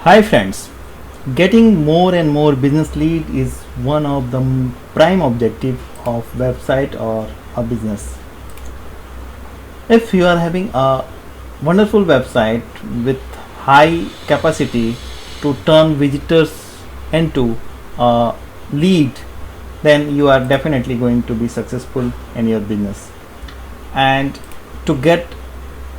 Hi friends, getting more and more business lead is one of the prime objective of website or a business. If you are having a wonderful website with high capacity to turn visitors into a lead, then you are definitely going to be successful in your business. And to get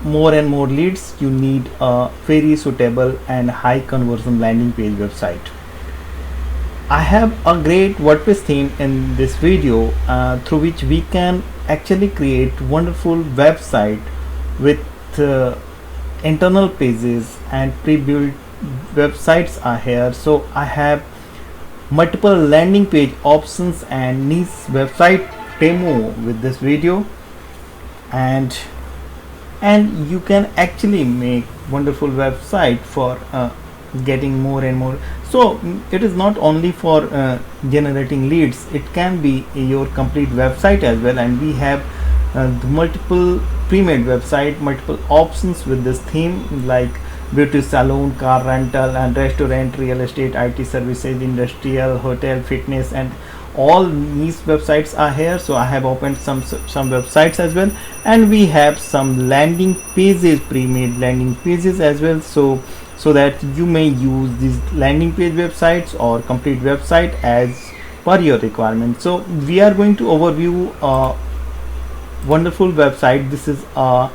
more and more leads, you need a very suitable and high conversion landing page website. I have a great WordPress theme in this video through which we can actually create wonderful website with internal pages and pre-built websites are here. So I have multiple landing page options and niche website demo with this video, and you can actually make wonderful website for getting more and more. So it is not only for generating leads, it can be your complete website as well. And we have multiple pre-made website, multiple options with this theme, like beauty salon, car rental and restaurant, real estate, IT services, industrial, hotel, fitness, and all these websites are here. So I have opened some websites as well, and we have some landing pages, pre-made landing pages as well, so that you may use these landing page websites or complete website as per your requirement. So we are going to overview a wonderful website. This is a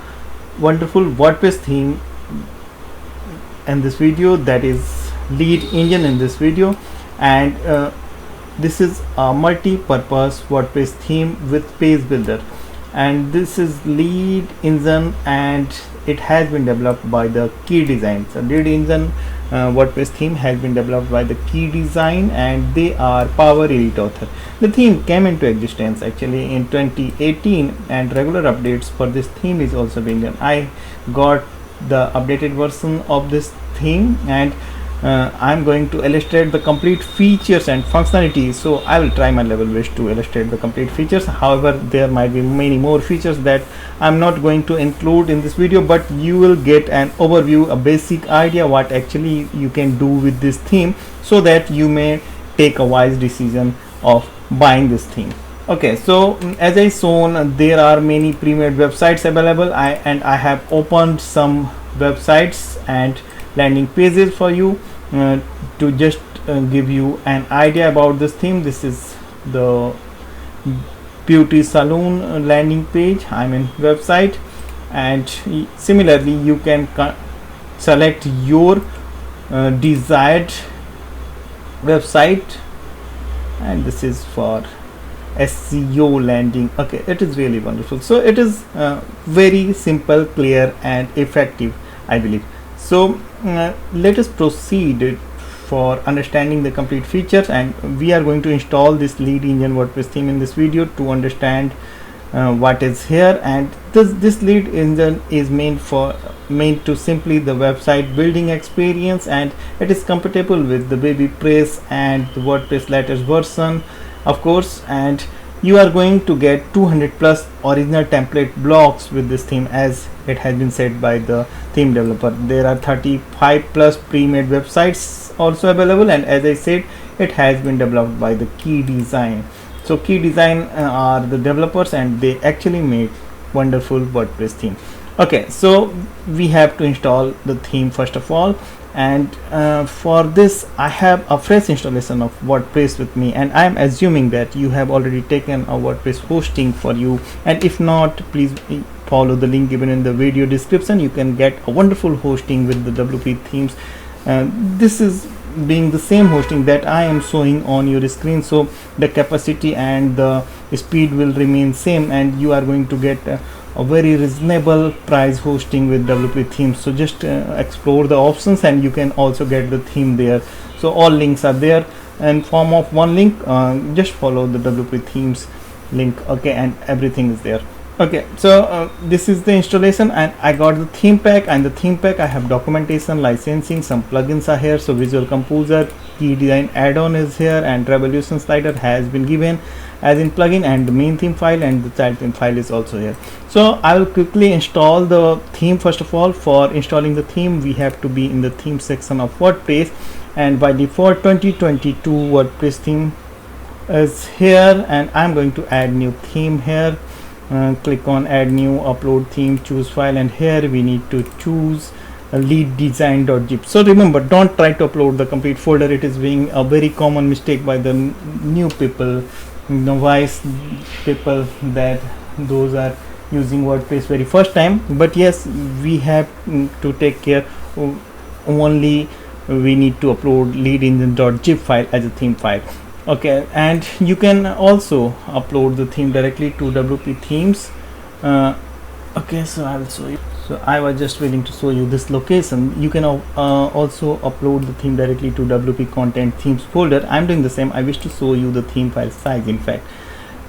wonderful WordPress theme in this video, that is LeadEngine in this video, and this is a multi-purpose WordPress theme with page builder, and this is LeadEngine, and it has been developed by the Key Design. So LeadEngine WordPress theme has been developed by the Key Design, and they are Power Elite author. The theme came into existence actually in 2018, and regular updates for this theme is also being done. I got the updated version of this theme, and I'm going to illustrate the complete features and functionalities. So I will try my level best to illustrate the complete features. However, there might be many more features that I'm not going to include in this video, but you will get an overview, a basic idea what actually you can do with this theme, so that you may take a wise decision of buying this theme. Okay, so as I shown, there are many pre-made websites available. I have opened some websites and landing pages for you to just give you an idea about this theme. This is the beauty salon landing page, website, and similarly you can select your desired website, and this is for SEO landing. Okay, it is really wonderful. So it is very simple, clear and effective, I believe. So let us proceed for understanding the complete features, and we are going to install this LeadEngine WordPress theme in this video to understand what is here. And this LeadEngine is meant to simply the website building experience, and it is compatible with the WPBakery and the WordPress latest version, of course. And you are going to get 200 plus original template blocks with this theme, as it has been said by the theme developer. There are 35 plus pre-made websites also available, and as I said, it has been developed by the Key Design. So Key Design are the developers, and they actually make wonderful WordPress theme. Okay, so we have to install the theme first of all, and for this I have a fresh installation of WordPress with me, and I am assuming that you have already taken a WordPress hosting for you, and if not, please follow the link given in the video description. You can get a wonderful hosting with the WP themes. This is being the same hosting that I am showing on your screen, so the capacity and the speed will remain same, and you are going to get a very reasonable price hosting with WP themes. So just explore the options, and you can also get the theme there. So all links are there in form of one link. Just follow the WP themes link, okay, and everything is there. Okay, so this is the installation, and I got the theme pack, and the theme pack I have documentation, licensing, some plugins are here. So Visual Composer, key design add-on is here, and Revolution slider has been given as in plugin, and the main theme file and the child theme file is also here. So I will quickly install the theme. First of all, for installing the theme we have to be in the theme section of WordPress, and by default 2022 WordPress theme is here, and I'm going to add new theme here. Click on add new, upload theme, choose file, and here we need to choose LeadEngine.zip. so remember, don't try to upload the complete folder. It is being a very common mistake by the new people, novice people, that those are using WordPress very first time. But yes, we have to take care. Only we need to upload LeadEngine.zip file as a theme file. Okay, and you can also upload the theme directly to WP themes. Okay, so I will show you. So I was just waiting to show you this location. You can also upload the theme directly to WP content themes folder. I'm doing the same. I wish to show you the theme file size, in fact,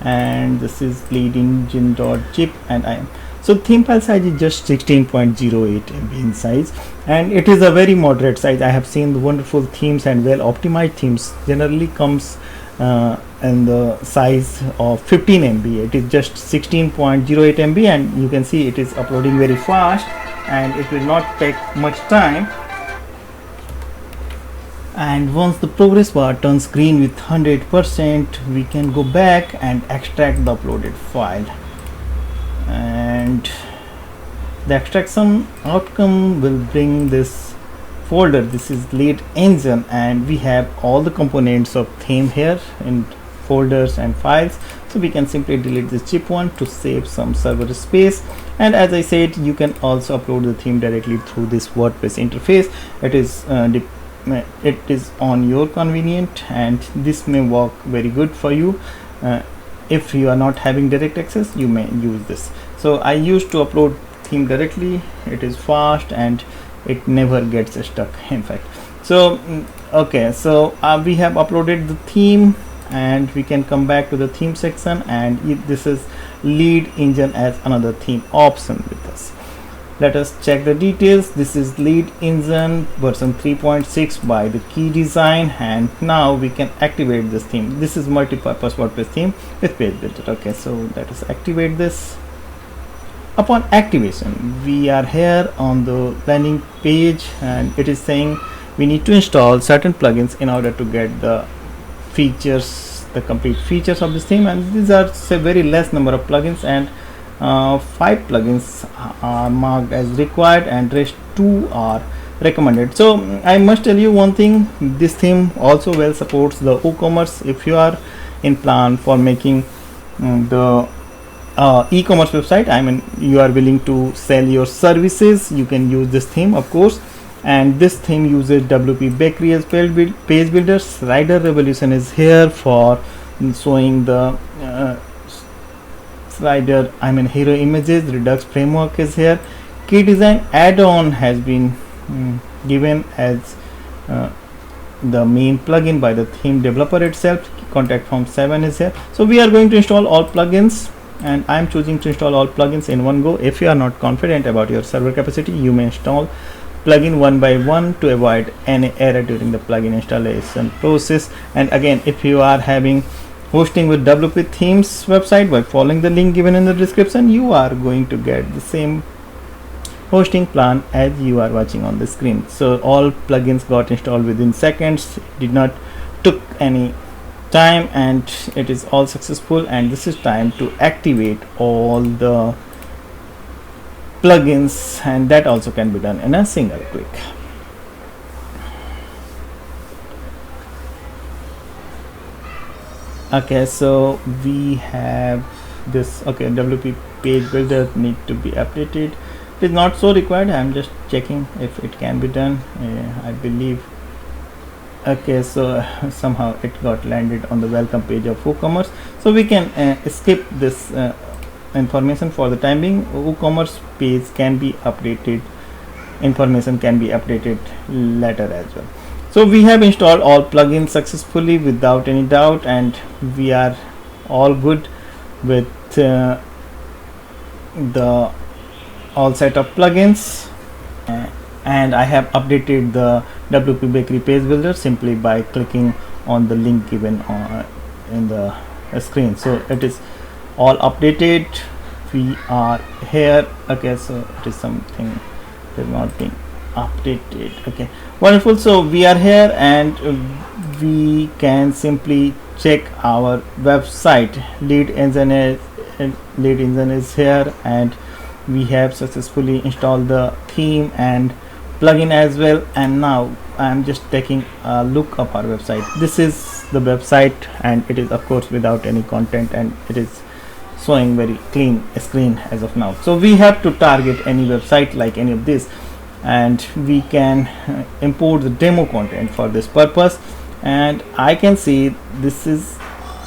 and this is LeadEngine.zip, and I am so theme file size is just 16.08 MB in size, and it is a very moderate size. I have seen the wonderful themes and well optimized themes generally comes in the size of 15 MB. It is just 16.08 MB, and you can see it is uploading very fast, and it will not take much time. And once the progress bar turns green with 100%, we can go back and extract the uploaded file, and the extraction outcome will bring this folder. This is LeadEngine, and we have all the components of theme here in folders and files. So we can simply delete this zip one to save some server space. And as I said, you can also upload the theme directly through this WordPress interface. It is on your convenient, and this may work very good for you. If you are not having direct access, you may use this. So I used to upload theme directly. It is fast and it never gets stuck, in fact. So okay, so we have uploaded the theme, and we can come back to the theme section, and this is LeadEngine as another theme option with us. Let us check the details. This is LeadEngine version 3.6 by the key design, and now we can activate this theme. This is multi-purpose WordPress theme with Page Builder. Okay, so let us activate this. Upon activation, we are here on the landing page, and it is saying we need to install certain plugins in order to get the features, the complete features of this theme. And these are very less number of plugins, and 5 plugins are marked as required, and rest 2 are recommended. So I must tell you one thing, this theme also well supports the WooCommerce. If you are in plan for making the e-commerce website, I mean you are willing to sell your services, you can use this theme, of course. And this theme uses WPBakery as page builder. Slider Revolution is here for showing the slider, I mean hero images. Redux framework is here. Key design add-on has been given as the main plugin by the theme developer itself. Contact form 7 is here. So we are going to install all plugins, and I am choosing to install all plugins in one go. If you are not confident about your server capacity, you may install plugin one by one to avoid any error during the plugin installation process. And again, if you are having hosting with WP themes website, by following the link given in the description, you are going to get the same hosting plan as you are watching on the screen. So all plugins got installed within seconds. It did not took any time, and it is all successful. And this is time to activate all the plugins, and that also can be done in a single click. Okay, so we have this. Okay, WP Page Builder need to be updated. It is not so required. I'm just checking if it can be done. I believe. Okay, so somehow it got landed on the welcome page of WooCommerce, so we can skip this information for the time being. WooCommerce page can be updated, information can be updated later as well. So we have installed all plugins successfully without any doubt, and we are all good with the all set of plugins, and I have updated the WPBakery Page Builder simply by clicking on the link given in the screen. So it is all updated. We are here. Okay, so it is something that is not being updated. Okay, wonderful. So we are here, and we can simply check our website. LeadEngine is here, and we have successfully installed the theme and plugin as well. And now I am just taking a look of our website. This is the website, and it is of course without any content, and it is showing very clean screen as of now. So we have to target any website like any of this, and we can import the demo content for this purpose. And I can see this is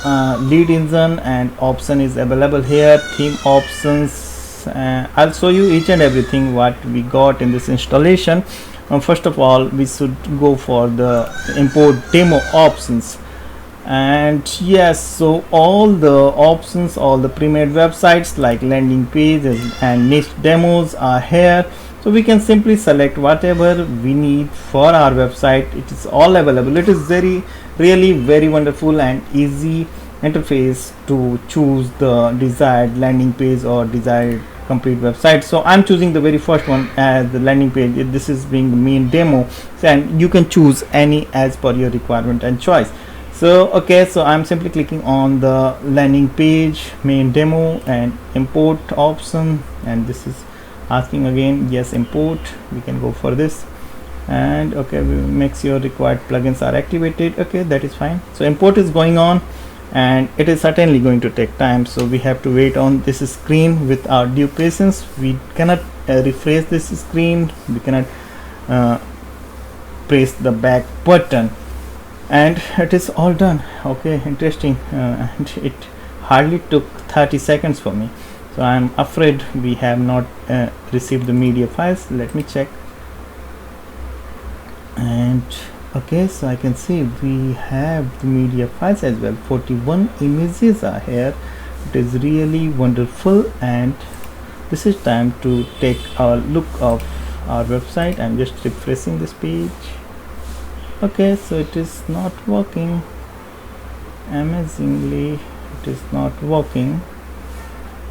LeadEngine, and option is available here, theme options. I'll show you each and everything what we got in this installation. First of all, we should go for the import demo options, and yes, so all the options, all the pre-made websites like landing pages and niche demos are here. So we can simply select whatever we need for our website. It is all available. It is really very wonderful and easy interface to choose the desired landing page or desired complete website. So I'm choosing the very first one as the landing page. This is being the main demo, and you can choose any as per your requirement and choice. So okay, so I'm simply clicking on the landing page, main demo, and import option, and this is asking again, yes, import. We can go for this, and okay, we make sure required plugins are activated. Okay, that is fine. So import is going on, and it is certainly going to take time, so we have to wait on this screen with our due patience. We cannot refresh this screen, we cannot press the back button, and it is all done. Okay, interesting. And it hardly took 30 seconds for me, so I'm afraid we have not received the media files. Let me check. And okay, so I can see we have the media files as well. 41 images are here. It is really wonderful, and this is time to take a look of our website. I'm just refreshing this page. Okay, so it is not working. Amazingly, it is not working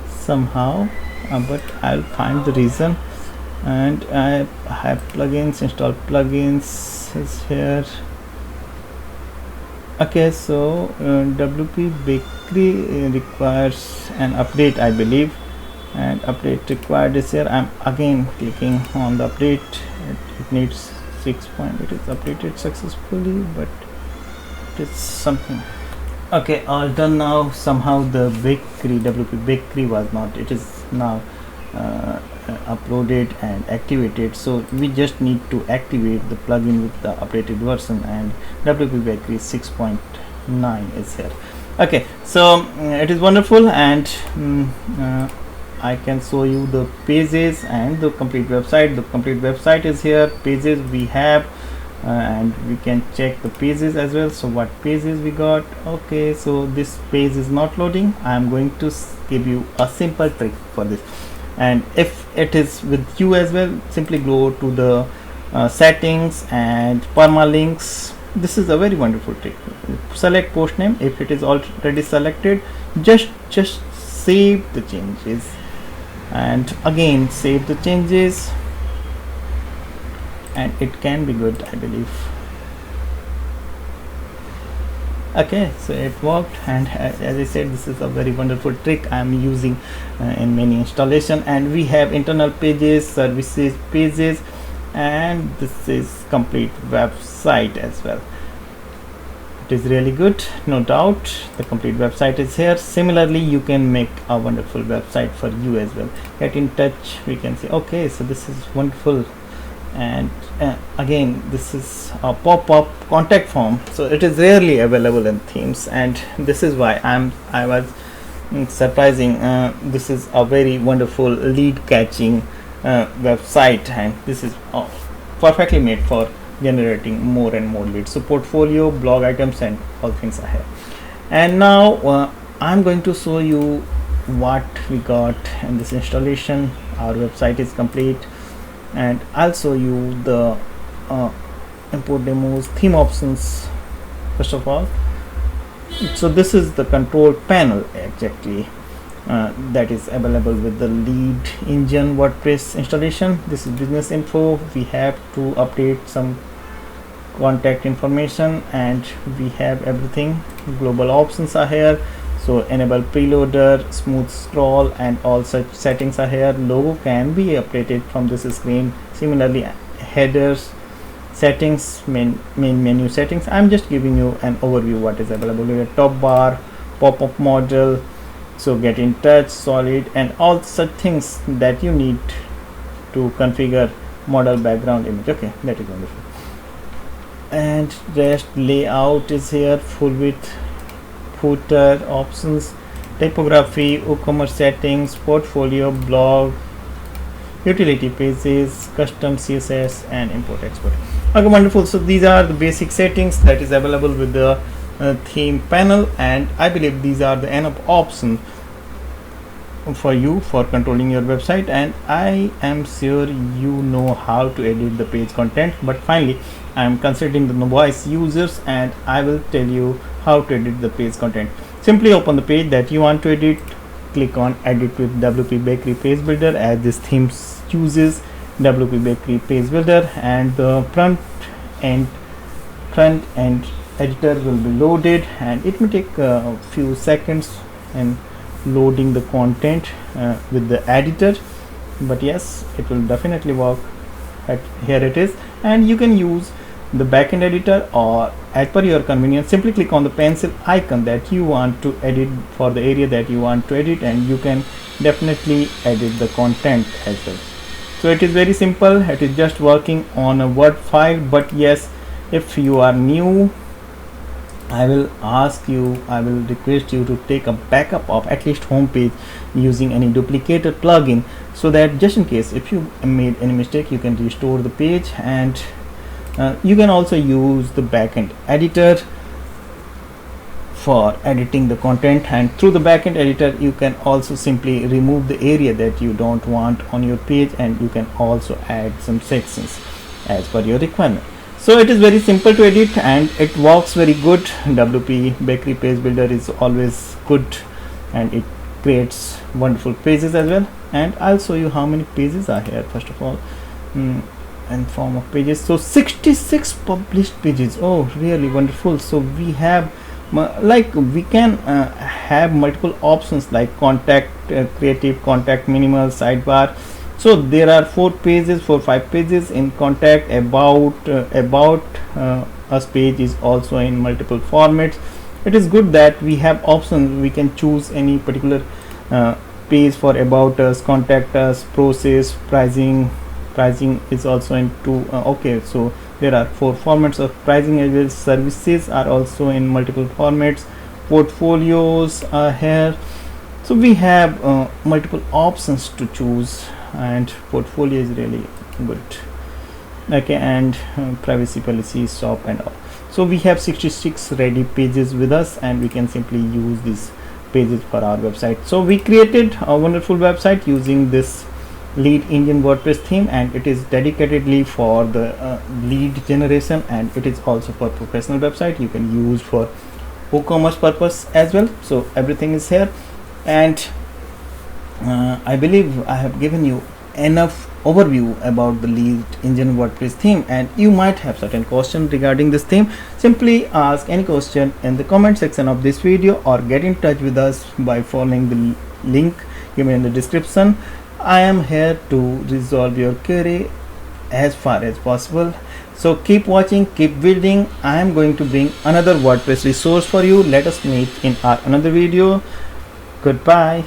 somehow, but I'll find the reason. And I have plugins, install plugins is here. Okay, so WPBakery requires an update, I believe, and update required is here. I'm again clicking on the update. It needs 6 point. It is updated successfully, but it is something. Okay, all done now. Somehow the WPBakery was not. It is now uploaded and activated, so we just need to activate the plugin with the updated version, and WPBakery 6.9 is here. Okay, so it is wonderful, and I can show you the pages and the complete website. The complete website is here. Pages we have, and we can check the pages as well. So what pages we got? Okay, so this page is not loading. I am going to give you a simple trick for this, and if it is with you as well, simply go to the settings and permalinks. This is a very wonderful trick. Select post name. If it is already selected, just save the changes, and again save the changes, and it can be good, I believe. Okay, so it worked, and as I said, this is a very wonderful trick I am using in many installation. And we have internal pages, services pages, and this is complete website as well. It is really good, no doubt. The complete website is here. Similarly, you can make a wonderful website for you as well. Get in touch. We can say, okay, so this is wonderful. And again, this is a pop-up contact form, so it is rarely available in themes, and this is why I was surprising. This is a very wonderful lead catching website, and this is perfectly made for generating more and more leads. So portfolio, blog items, and all things are here. And now I'm going to show you what we got in this installation. Our website is complete, and I'll show you the import demos, theme options. First of all, so this is the control panel exactly that is available with the LeadEngine WordPress installation. This is business info. We have to update some contact information, and we have everything. Global options are here, so enable preloader, smooth scroll, and all such settings are here. Logo can be updated from this screen. Similarly, headers, settings, main menu settings. I'm just giving you an overview what is available here. Top bar, pop-up model, so get in touch, solid, and all such things that you need to configure model background image. Okay, that is wonderful. And rest layout is here, full width, footer options, typography, WooCommerce settings, portfolio, blog, utility pages, custom CSS, and import export. Okay, wonderful. So these are the basic settings that is available with the theme panel, and I believe these are the enough options for you for controlling your website. And I am sure you know how to edit the page content, but finally I am considering the novice users, and I will tell you how to edit the page content. Simply open the page that you want to edit, click on edit with WPBakery Page Builder, as this theme uses WPBakery Page Builder, and the front end editor will be loaded, and it may take a few seconds in loading the content with the editor, but yes, it will definitely work. Here it is, and you can use the backend editor or as per your convenience. Simply click on the pencil icon that you want to edit for the area that you want to edit, and you can definitely edit the content as well. So it is very simple. It is just working on a Word file, but yes, if you are new, I will request you to take a backup of at least home page using any duplicator plugin, so that just in case if you made any mistake, you can restore the page. And you can also use the backend editor for editing the content, and through the backend editor you can also simply remove the area that you don't want on your page, and you can also add some sections as per your requirement. So it is very simple to edit, and it works very good. WPBakery Page Builder is always good, and it creates wonderful pages as well. And I'll show you how many pages are here. First of all, in form of pages, so 66 published pages. Oh, really wonderful. So we have we can have multiple options like contact, creative, contact, minimal, sidebar. So there are 5 pages in contact. About us page is also in multiple formats. It is good that we have options. We can choose any particular page for about us, contact us, process, pricing is also in 2. Okay, so there are 4 formats of pricing as well. Services are also in multiple formats. Portfolios are here. So we have multiple options to choose, and portfolio is really good. Okay, and privacy policy, shop, and all. So we have 66 ready pages with us, and we can simply use these pages for our website. So we created a wonderful website using this LeadEngine WordPress theme, and it is dedicatedly for the lead generation, and it is also for professional website. You can use for WooCommerce purpose as well. So everything is here, and I believe I have given you enough overview about the LeadEngine WordPress theme, and you might have certain questions regarding this theme. Simply ask any question in the comment section of this video, or get in touch with us by following the link given in the description. I am here to resolve your query as far as possible. So keep watching, keep building. I am going to bring another WordPress resource for you. Let us meet in our another video. Goodbye.